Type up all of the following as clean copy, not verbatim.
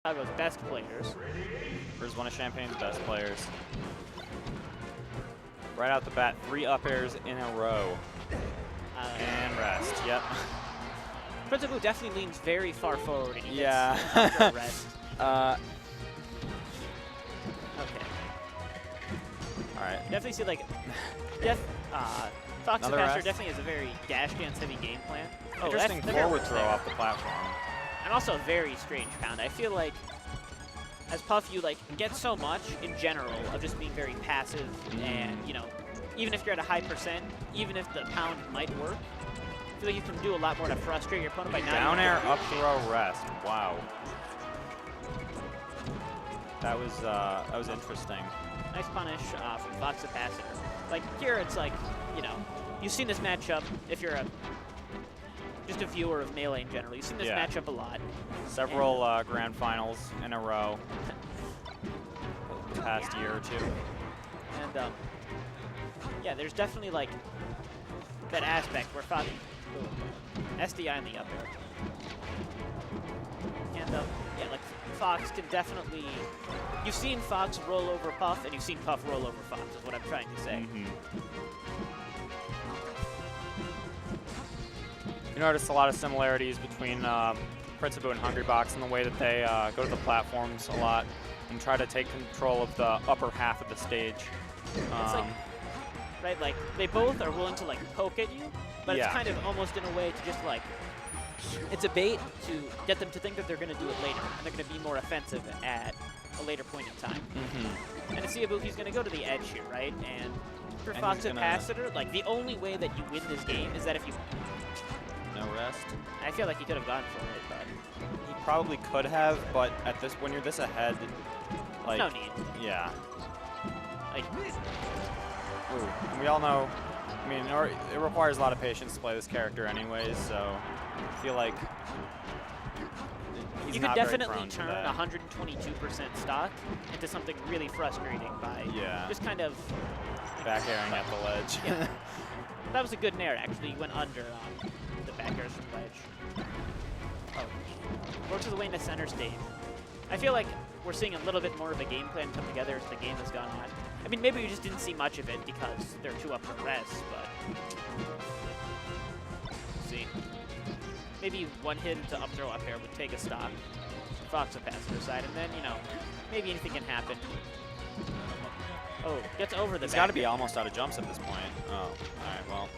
Chicago's best players. Here's one of Champagne's best players. Right out the bat, 3 up airs in a row. And rest, yep. Principal definitely leans very far forward and he yeah. gets after rest. Okay. All right. Definitely see like, FoxCapacitor definitely has a very dash dance heavy game plan. Interesting forward throw off the platform. And also a very strange pound. I feel like as Puff, you like get so much in general of just being very passive and, you know, even if you're at a high percent, even if the pound might work, I feel like you can do a lot more to frustrate your opponent by not down air, up throw, rest. Wow. That was interesting. Nice punish from FoxCapacitor. Like here, it's like, you know, you've seen this matchup if you're just a viewer of Melee in general. You've seen this matchup a lot. Several grand finals in a row. Past year or two. And yeah, there's definitely like that aspect where Fox SDI in the up air. And yeah, like Fox can definitely. You've seen Fox roll over Puff, and you've seen Puff roll over Fox. Is what I'm trying to say. You notice a lot of similarities between Principal and Hungrybox in the way that they go to the platforms a lot and try to take control of the upper half of the stage. It's like, right, like they both are willing to like poke at you, but it's kind of almost in a way to just like, it's a bait to get them to think that they're going to do it later, and they're going to be more offensive at a later point in time. And to see Ibuki's going to go to the edge here, right? And for FoxCapacitor, like the only way that you win this game is that if you no rest. I feel like he could have gone for it, but he probably could have. But at this, when you're this ahead, like no need. Yeah. Like, and we all know. I mean, it requires a lot of patience to play this character, anyways. So I feel like he's you could definitely turn 122% stock into something really frustrating by just kind of back airing at the ledge. That was a good nair, actually. He went under on the back airs from ledge. Oh, works his way into center stage. I feel like we're seeing a little bit more of a game plan come together as the game has gone on. I mean, maybe we just didn't see much of it because they're too up for rest, but we'll see. Maybe one hit into up throw up air would take a stock. FoxCapacitor side, and then, you know, maybe anything can happen. Oh, gets over the back. He's got to be almost out of jumps at this point. Oh, all right, well.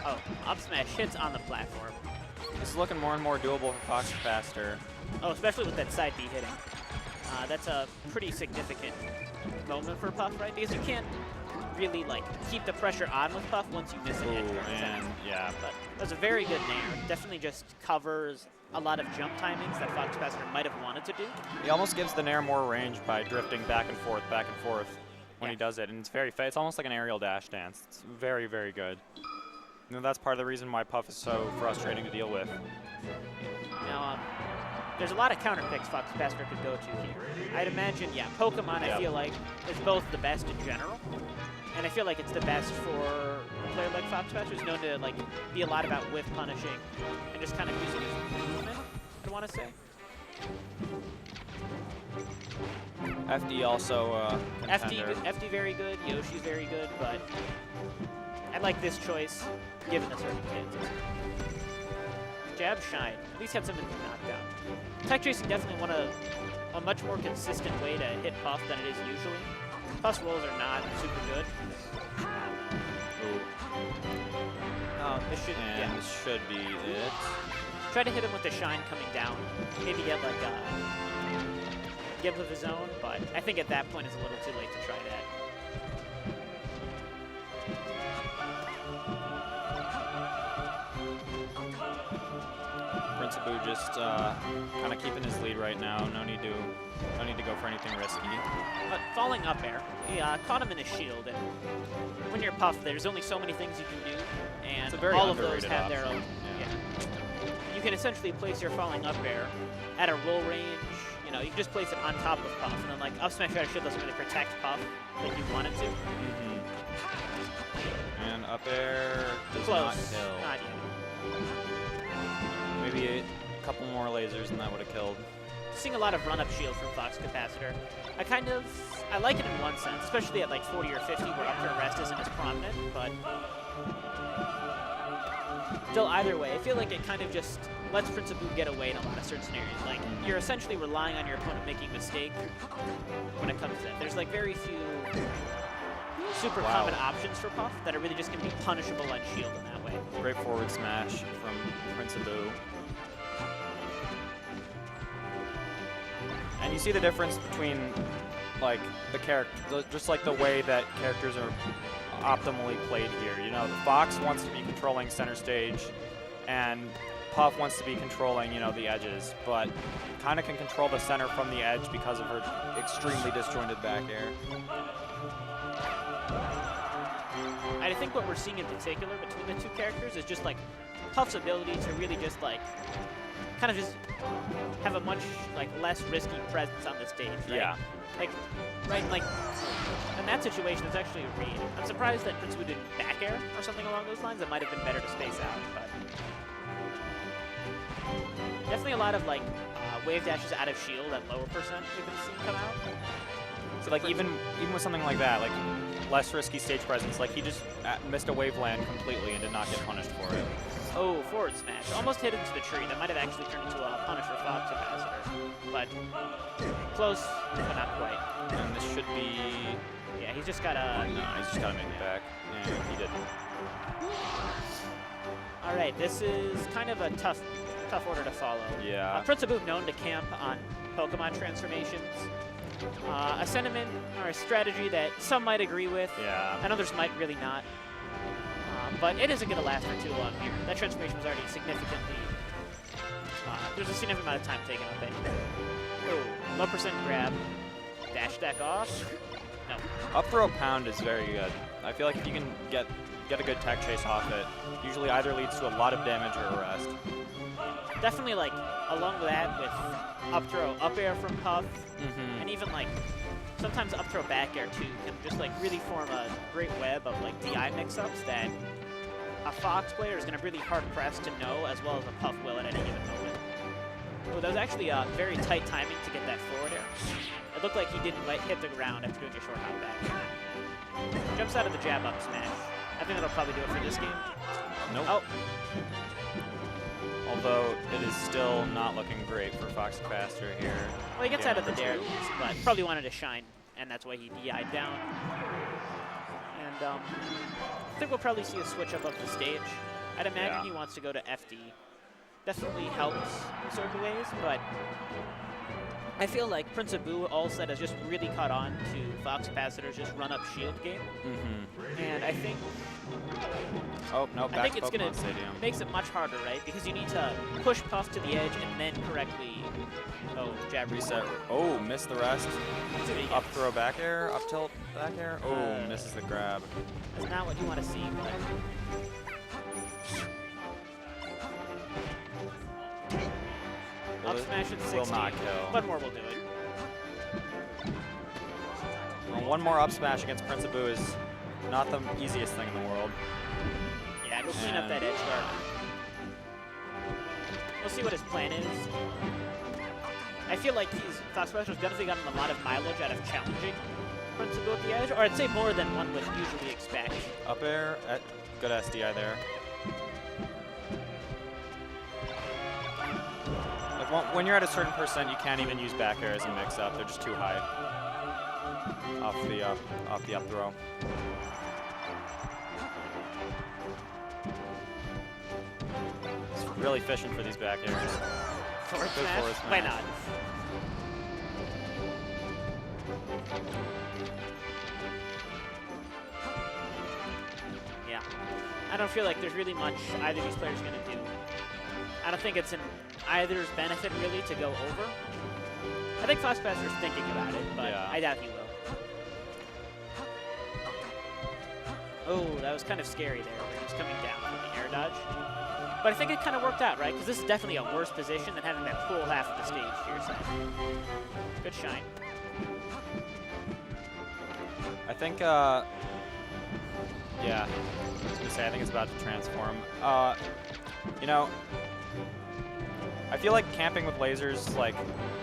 Oh, up smash hits on the platform. This is looking more and more doable for FoxCapacitor. Oh, especially with that side B hitting. That's a pretty significant moment for Puff, right? Because you can't really like keep the pressure on with Puff once you miss an edge guard. Yeah, but that was a very good nair. Definitely just covers a lot of jump timings that FoxCapacitor might have wanted to do. He almost gives the nair more range by drifting back and forth when he does it, and it's almost like an aerial dash dance. It's very, very good. You know, that's part of the reason why Puff is so frustrating to deal with. Now, there's a lot of counter picks FoxCapacitor could go to here. I'd imagine, Pokemon, I feel like, is both the best in general. And I feel like it's the best for a player like FoxCapacitor, who's known to like be a lot about whiff punishing and just kind of using his movement, I'd want to say. FD also FD very good, Yoshi's very good, but I like this choice given the circumstances. Jab Shine, at least had something to knock down. Tech Chasing definitely a much more consistent way to hit Puff than it is usually. Puff's rolls are not super good. This should be it. Try to hit him with the Shine coming down. Maybe get like a give of his own, but I think at that point it's a little too late to try that. Principal just kind of keeping his lead right now. No need to go for anything risky. But falling up air, he caught him in his shield, and when you're Puff, there's only so many things you can do, and all of those have their own. You can essentially place your falling up air at a roll range. You know, you can just place it on top of Puff, and then like up smash out of shield doesn't really protect Puff like you want it to. And up air does not kill. Not yet. Maybe a couple more lasers and that would have killed. seeing a lot of run-up shield from FoxCapacitor. I like it in one sense, especially at like 40 or 50 where up to rest isn't as prominent, but still either way, I feel like it kind of just lets Prince Abu get away in a lot of certain scenarios. Like, you're essentially relying on your opponent making a mistake when it comes to that. There's like very few super common options for Puff that are really just going to be punishable on shield in that way. Great forward smash from Prince Abu. And you see the difference between like the character, just like the way that characters are optimally played here. You know, the Fox wants to be controlling center stage, and Puff wants to be controlling, you know, the edges, but kind of can control the center from the edge because of her extremely disjointed back air. I think what we're seeing in particular between the two characters is just like Puff's ability to really just like kind of just have a much like less risky presence on the stage, right? Yeah. Like in that situation, it's actually a read. I'm surprised that Prince Abu didn't back air or something along those lines. It might have been better to space out, but definitely a lot of like wave dashes out of shield at lower percent we've been seeing come out. So like even with something like that, like less risky stage presence, like he just missed a wave land completely and did not get punished for it. Oh, forward smash. Almost hit into the tree. That might have actually turned into a punish for FoxCapacitor. But close, but not quite. And this should be... Yeah, he's just got to... No, he's just got to make it back. And he didn't. All right, this is kind of a tough order to follow. Yeah. Prince Abu known to camp on Pokemon transformations. A sentiment or a strategy that some might agree with, and others might really not. But it isn't going to last for too long here. That transformation was already significantly... there's a significant amount of time taken on that. Oh, low percent grab. Dash deck off. No. Up throw pound is very good. I feel like if you can get a good tech chase off it, usually either leads to a lot of damage or a rest. Definitely, like, along with that, with up throw up air from Puff, and even, like, sometimes up throw back air, too, can just, like, really form a great web of, like, DI mix-ups that a Fox player is going to really hard-pressed to know, as well as a Puff will at any given moment. Oh, that was actually very tight timing to get that forward air. It looked like he didn't hit the ground after doing a short hop back. Jumps out of the jab up smash. I think that'll probably do it for this game. Nope. Oh. Although it is still not looking great for FoxCapacitor here. Well, he gets out of the dare at least, but probably wanted to shine, and that's why he DI'd down. And I think we'll probably see a switch up of the stage. I'd imagine he wants to go to FD. Definitely helps in certain ways, but I feel like Prince Abu all said has just really caught on to FoxCapacitor's just run-up shield game. And I think... Oh, no, back I think to it's going Pokemon Stadium. to makes it much harder, right? Because you need to push Puff to the edge and then correctly... Oh, jab reset. Oh, missed the rest. Up throw back air, up tilt back air. Oh, misses the grab. That's not what you want to see, but... Up smash at 60. Will not kill. One more will do it. Well, one more up smash against Prince Abu is not the easiest thing in the world. Yeah, go clean up that edge guard. We'll see what his plan is. I feel like FoxCapacitor's definitely gotten a lot of mileage out of challenging Prince Abu at the edge, or I'd say more than one would usually expect. Up air, good SDI there. Like when you're at a certain percent, you can't even use back air as a mix-up. They're just too high off the up throw. It's really fishing for these back airs. Forward smash? Why not? Yeah. I don't feel like there's really much either of these players are going to do. I don't think it's in either's benefit, really, to go over. I think FoxCapacitor's thinking about it, but I doubt he will. Oh, that was kind of scary there, where he was coming down from the air dodge. But I think it kind of worked out, right? Because this is definitely a worse position than having that full half of the stage to your side. Good shine. I think, yeah, I was going to say, I think it's about to transform. You know, I feel like camping with lasers, like,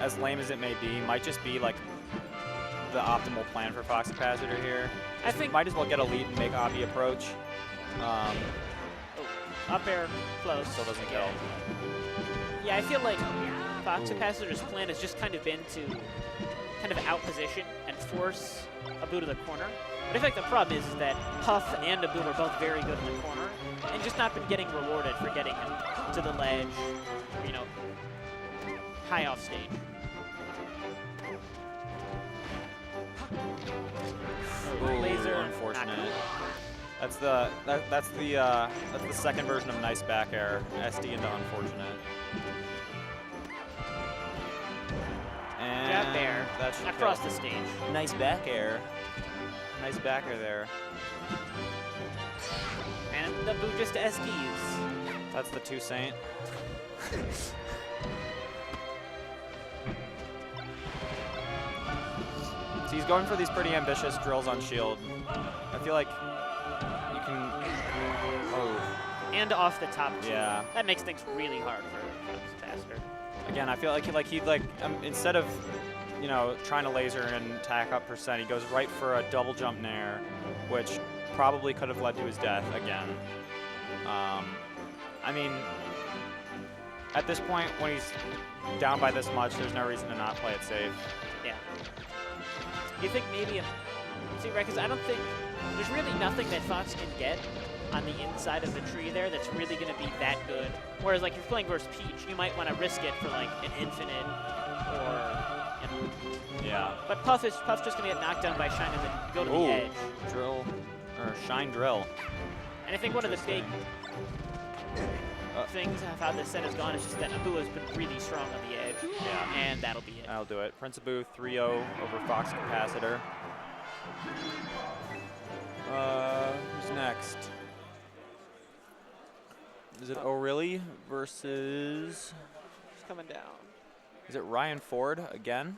as lame as it may be, might just be, like, the optimal plan for FoxCapacitor here. I think might as well get a lead and make Obby approach. Up air, close. Still doesn't kill. Yeah, I feel like FoxCapacitor's plan has just kind of been to kind of outposition and force Abu to the corner. But I think the problem is that Puff and Abu are both very good in the corner and just not been getting rewarded for getting him to the ledge, or, you know, high off stage. Ooh, Laser, unfortunate. That's the second version of nice back air. SD into unfortunate. And Jab there, that should across kill. the stage. Nice back air. Nice back air there. And Abu just SDs. That's the 2 Saint. So he's going for these pretty ambitious drills on shield. I feel like you can. Oh. And off the top too. Yeah. That makes things really hard for FoxCapacitor. Again, I feel like he'd instead of, you know, trying to laser and tack up percent, he goes right for a double jump nair, which probably could have led to his death again. I mean, at this point, when he's down by this much, there's no reason to not play it safe. Yeah. You think maybe, see, right, because I don't think, there's really nothing that Fox can get on the inside of the tree there that's really going to be that good. Whereas, like, if you're playing versus Peach, you might want to risk it for, like, an infinite or, you know. Yeah. But Puff's just going to get knocked down by Shine and then go to the edge. Drill, or Shine drill. And I think one of the big things of how this set has gone is just that Abu has been really strong on the edge. Yeah. And that'll be it. That'll do it. Prince Abu 3-0 over FoxCapacitor. Who's next? Is it O'Reilly versus... He's coming down. Is it Ryan Ford again?